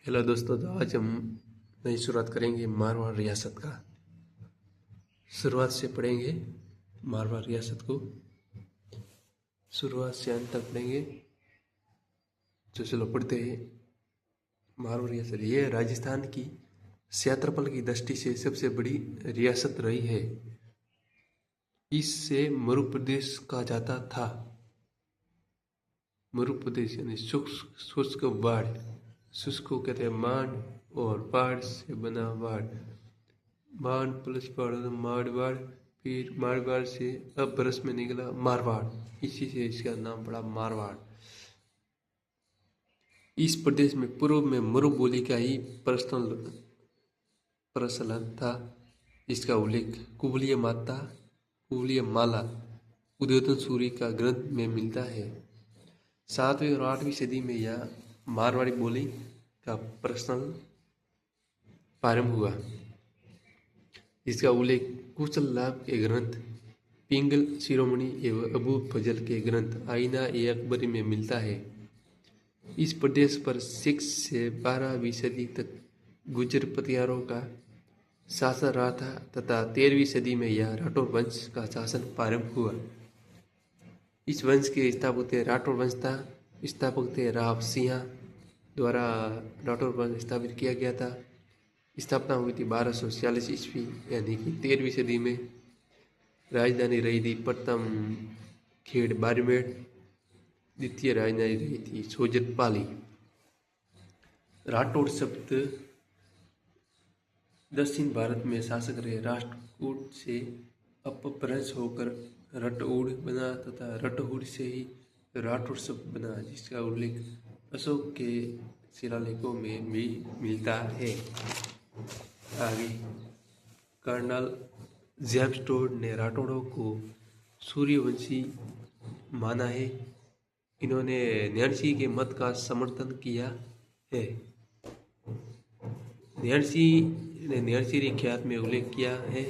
Hello दोस्तों, तो आज हम नई शुरुआत करेंगे मारवाड़ रियासत का। शुरुआत से पढ़ेंगे मारवाड़ रियासत को, शुरुआत से अंत तक पढ़ेंगे। तो चलो पढ़ते हैं। मारवाड़ रियासत ये राजस्थान की क्षेत्रफल की दृष्टि से सबसे बड़ी रियासत रही है। इससे मरु प्रदेश कहा जाता था। मरु प्रदेश यानी शुष्क बाढ़, शुष्क को कहते हैं मान, और बाढ़ से बना बाढ़, मान प्लस बाढ़ मारवाड़, फिर मारवाड़ से अब बरस में निकला मारवाड़, इसी से इसका नाम पड़ा मारवाड़। इस प्रदेश में पूर्व में मरु बोली का ही प्रचलन था। इसका उल्लेख कुबलीय माला उद्योतन सूरी का ग्रंथ में मिलता है। 7वीं और 8वीं सदी में यह मारवाड़ी बोली का प्रचलन प्रारंभ हुआ। इसका उल्लेख कुशल लाभ के ग्रंथ पिंगल शिरोमणि एवं अबू फजल के ग्रंथ आईना ए अकबरी में मिलता है। इस प्रदेश पर 6 से 12वीं सदी तक गुर्जर पतियारों का शासन रहा था तथा 13वीं सदी में यह राठौर वंश का शासन प्रारंभ हुआ। इस वंश के स्थापक थे राठौर वंश था। स्थापक थे राव सिंह द्वारा राठौर वंश स्थापित किया गया था। स्थापना हुई थी 1246 ईस्वी यानी कि 13वीं सदी में। राजधानी रही थी प्रथम खेड़ बाड़मेर, द्वितीय राजधानी रही थी सोजतपाली। राठौड़ शब्द दक्षिण भारत में शासक रहे राष्ट्रकूट से अपभ्रंश होकर रटौड़ बना तथा रटौड़ से ही राठौड़ शब्द बना, जिसका उल्लेख अशोक के शिलालेखों में भी मिलता है। आगे कर्नल जेम्स टोड ने राठौड़ों को सूर्यवंशी माना है। इन्होंने न्यासी के मत का समर्थन किया है। न्यासी ने न्यासीरी ख्यात में उल्लेख किया है।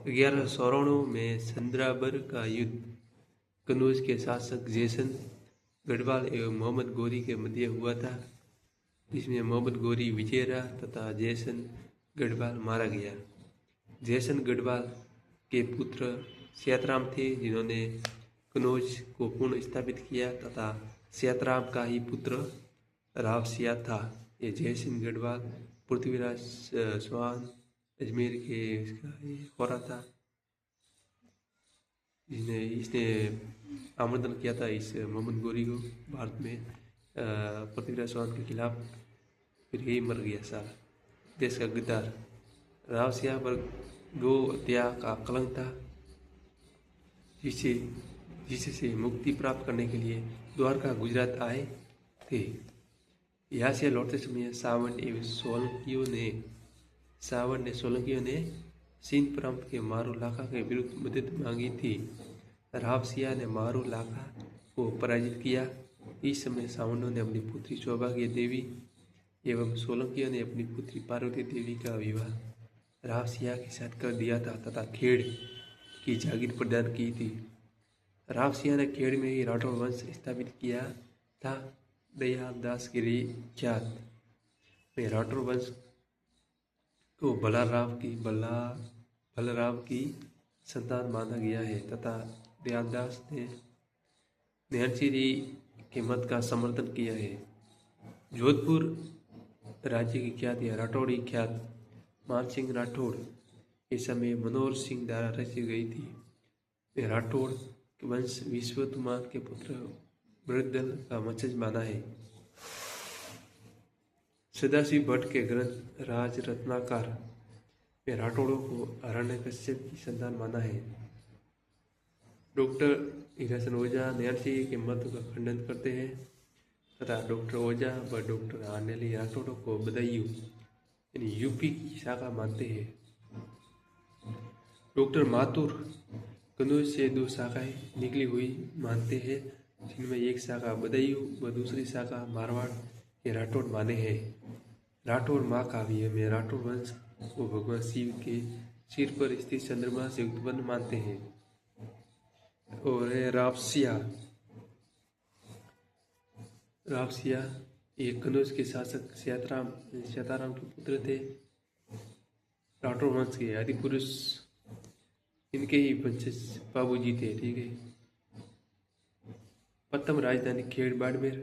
1194 में संद्राबर का युद्ध कनौज के शासक जयसन गढ़वाल एवं मोहम्मद गौरी के मध्य हुआ था, जिसमें मोहम्मद गौरी विजय रहा तथा जयसन गढ़वाल मारा गया। जयसन गढ़वाल के पुत्र सेतराम थे, जिन्होंने कनौज को पुनः स्थापित किया तथा सेतराम का ही पुत्र राव सिया था। ये जयसन गढ़वाल पृथ्वीराज चौहान अजमेर के इसका हो रहा था। इसने आमंत्रण किया था इस मोहम्मद गौरी को भारत में पृथ्वीराज चौहान के खिलाफ, फिर यही मर गया सारा। देश का गद्दार राव सिया पर गो हत्या का कलंक था, जिससे मुक्ति प्राप्त करने के लिए द्वारका गुजरात आए थे। यहाँ से लौटते समय सावन ने सोलंकियों ने सिंध प्रांत के मारू लाखा के विरुद्ध मदद मांगी थी। राव सिया ने मारू लाखा को पराजित किया। इस समय सावंतों ने अपनी पुत्री सौभाग्य देवी एवं सोलंकियों ने अपनी पुत्री पार्वती देवी का विवाह राव सिया के साथ कर दिया था तथा खेड़ की जागीर प्रदान की थी। राव सिया ने खेड़ में ही राठौर वंश स्थापित किया था। दयाल दास गिरी ख्यात में राठौर वंश को बलराव की संतान माना गया है तथा दयालदास ने न्यासीरी के मत का समर्थन किया है। जोधपुर राज्य की ख्यात या राठौड़ी ख्यात मानसिंह राठौड़ के समय मनोहर सिंह द्वारा रची गई थी। राठौड़ वंश विश्वतुमान के पुत्र बृहदल का वंशज माना है। सदाशिव भट्ट के ग्रंथ राज रत्नाकर में राठौड़ों को हिरण्यकश्यप की संतान माना है। डॉक्टर हीराचंद ओझा न्यासी के मत का खंडन करते हैं तथा डॉक्टर ओझा व डॉक्टर आनेली राठौड़ों को बदायूं यानी यूपी की शाखा मानते हैं। डॉक्टर माथुर कनौज से 2 शाखाएं निकली हुई मानते हैं, जिनमें एक शाखा बदायूं व दूसरी शाखा मारवाड़ के राठौड़ माने हैं। राठौड़ महाकाव्य में राठौड़ वंश को भगवान शिव के सिर पर स्थित चंद्रमा से उत्पन्न मानते हैं। और रावसिया ये कनौज के शासक शताराम के पुत्र थे। राठौर वंश के आदि पुरुष इनके ही वंशज बाबूजी थे। ठीक है। प्रथम राजधानी खेड़ बाड़मेर,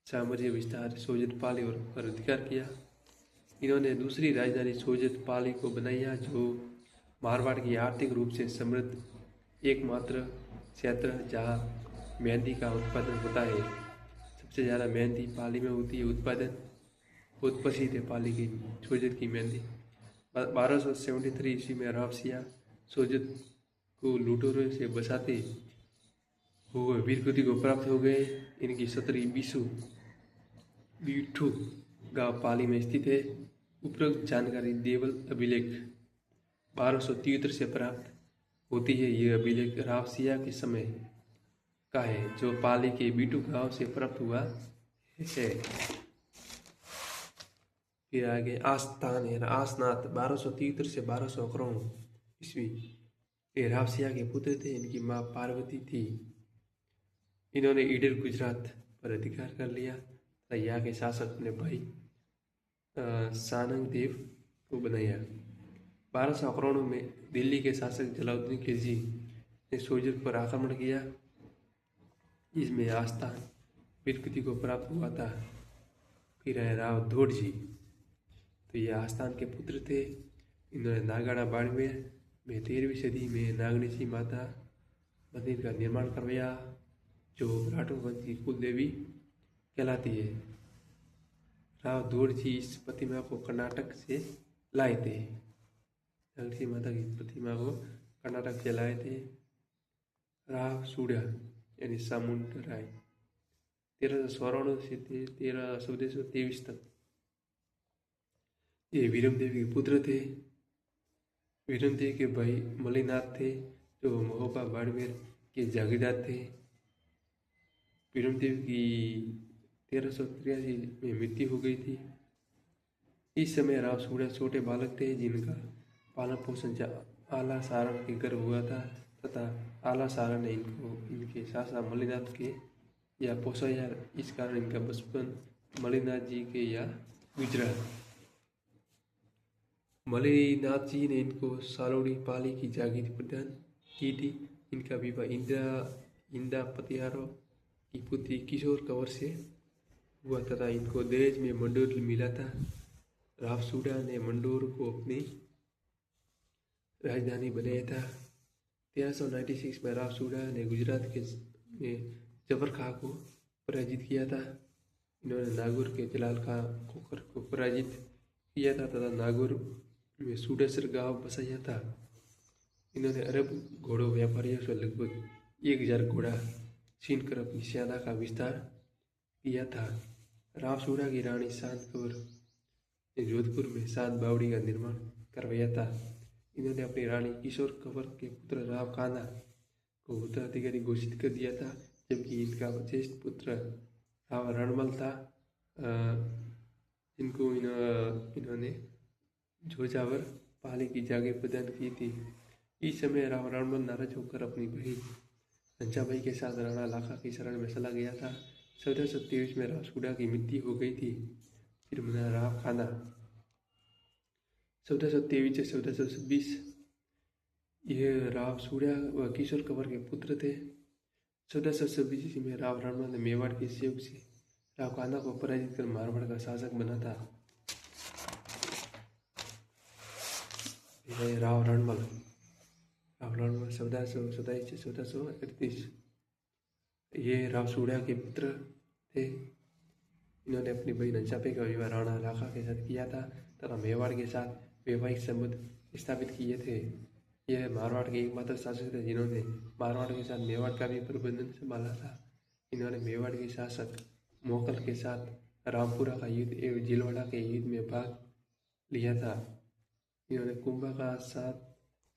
साम्राज्य विस्तार सोजत पाली और पर अधिकार किया। इन्होंने दूसरी राजधानी सोजत पाली को बनाया, जो मारवाड़ की आर्थिक रूप से समृद्ध एकमात्र क्षेत्र जहाँ मेहंदी का उत्पादन होता है। सबसे ज़्यादा मेहंदी पाली में होती है उत्पादन। बहुत प्रसिद्ध है पाली की सोजत की मेहंदी। 1273 ईस्वी में राव सिया सोजत को लुटेरों से बचाते हुए वीरगति को प्राप्त हो गए। इनकी सतरी बीठू गांव पाली में स्थित है। उपरोक्त जानकारी देवल अभिलेख 1273 से प्राप्त होती है। यह अभिलेख राव सिया के समय का है, जो पाली के बीटू गांव से प्राप्त हुआ है। फिर आगे आस्थान है आसनाथ 1273 से 1291 ईस्वी। ये राव सिया के पुत्र थे। इनकी माँ पार्वती थी। इन्होंने ईडर गुजरात पर अधिकार कर लिया तथा यहाँ के शासक अपने भाई सानंग देव को बनाया। 1291 में दिल्ली के शासक जलालुद्दीन खिलजी ने सोजत पर आक्रमण किया। इसमें आस्थान वीरगति को प्राप्त हुआ था। फिर है राव धोड़जी, तो ये आस्थान के पुत्र थे। इन्होंने नागाड़ा बाड़मेर में 13वीं सदी में नागनेशी माता मंदिर का निर्माण करवाया, जो राठौर वंश की कुल देवी कहलाती है। राव धोड़जी इस प्रतिमा को कर्नाटक से लाए थे। नागनेशी माता की प्रतिमा को कर्नाटक से लाए थे। राव सूड़ा यानी सामुंडराय 1394 से 1423 तक ये वीरमदेव के पुत्र थे। वीरमदेव के भाई मलिनाथ थे, जो महोबा बाड़मेर के जागीरदार थे। वीरमदेव की 1383 में मृत्यु हो गई थी। इस समय राव सूड़ा छोटे बालक थे, जिनका पालन पोषण आला सारण के गर्भ हुआ था तथा आला सारण ने इनके सासा मलिनाथ के या पोसाया। इस कारण इनका बचपन मलिनाथ जी के या गुजरा। मलिनाथ जी ने इनको सालोड़ी पाली की जागीर प्रदान की थी। इनका विवाह इंदा पतियारो की पुत्री किशोर कंवर से हुआ तथा इनको दहेज में मंडोर मिला था। राव सूड़ा ने मंडोर को अपनी राजधानी बनाया था। 1396 में राव सूड़ा ने गुजरात के में जबर खां को पराजित किया था। इन्होंने नागौर के जलाल खां खोखर को पराजित किया था तथा नागौर में सूडेसर गांव बसाया था। इन्होंने अरब घोड़ों व्यापारियों से लगभग 1000 घोड़ा छीन कर अपनी सेना का विस्तार किया था। राव सूड़ा की रानी शांत कंवर ने जोधपुर में 7 बावड़ी का निर्माण करवाया था। इन्होंने अपनी रानी किशोर कंवर के पुत्र राव कान्हा को उत्तराधिकारी घोषित कर दिया था, जबकि इनका ज्येष्ठ पुत्र राव रणमल था, जिनको इन्होंने जोजावर पाली की जागीर प्रदान की थी। इस समय राव रणमल नाराज होकर अपनी बहन घनश्याबाई के साथ राणा लाखा की शरण में चला गया था। 1423 में राव सूड़ा की मृत्यु हो गई थी। फिर बना राव खाना 1423 से 1426। यह राव सूड़ा व किशोर कंवर के पुत्र थे। 1426 में राव रणमल ने मेवाड़ के सहयोग से राव कान्हा को पराजित कर मारवाड़ का शासक बना था। राव रणमल 1427 से 1438। ये राव सूड़ा के पुत्र थे। इन्होंने अपनी बहन घनश्याबाई का विवाह राणा लाखा के साथ किया था तथा मेवाड़ के साथ वैवाहिक संबंध स्थापित किए थे। यह मारवाड़ के एकमात्र शासक थे जिन्होंने मारवाड़ के साथ मेवाड़ का भी प्रबंधन संभाला था। इन्होंने मेवाड़ के शासक मोकल के साथ रामपुरा का युद्ध एवं जिलवाड़ा के युद्ध में भाग लिया था। इन्होंने कुंभा का साथ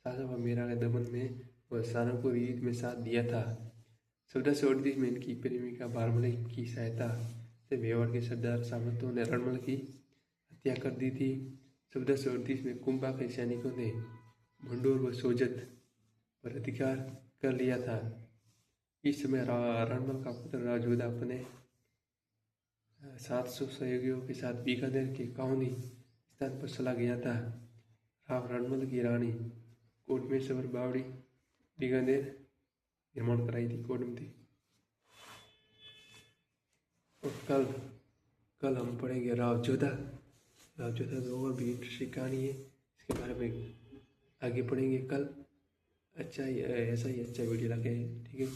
शासक व मेरा के दमन में व सारंगपुर युद्ध में साथ दिया था। 1438 में इनकी प्रेमिका बारमली की सहायता से मेवाड़ के सरदार सामंतों ने रणमल की हत्या कर दी थी। 1438 में कुंभा के सैनिकों ने मंडोर व सोजत पर अधिकार कर लिया था। इस समय रणमल का पुत्र राव जोधा अपने 700 सहयोगियों के साथ बीकानेर के काउनी स्थान पर चला गया था। राव रणमल की रानी कोटमेश्वर बावड़ी बीकानेर निर्माण कराई थी कोटमती। और कल हम पढ़ेंगे राव जोधा। राव जोधा तो और भी इंटरेस्टिंग कहानी है, इसके बारे में आगे पढ़ेंगे कल। अच्छा ही ऐसा ही अच्छा वीडियो लगे, ठीक है,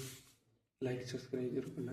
लाइक सब्सक्राइब जरूर करना।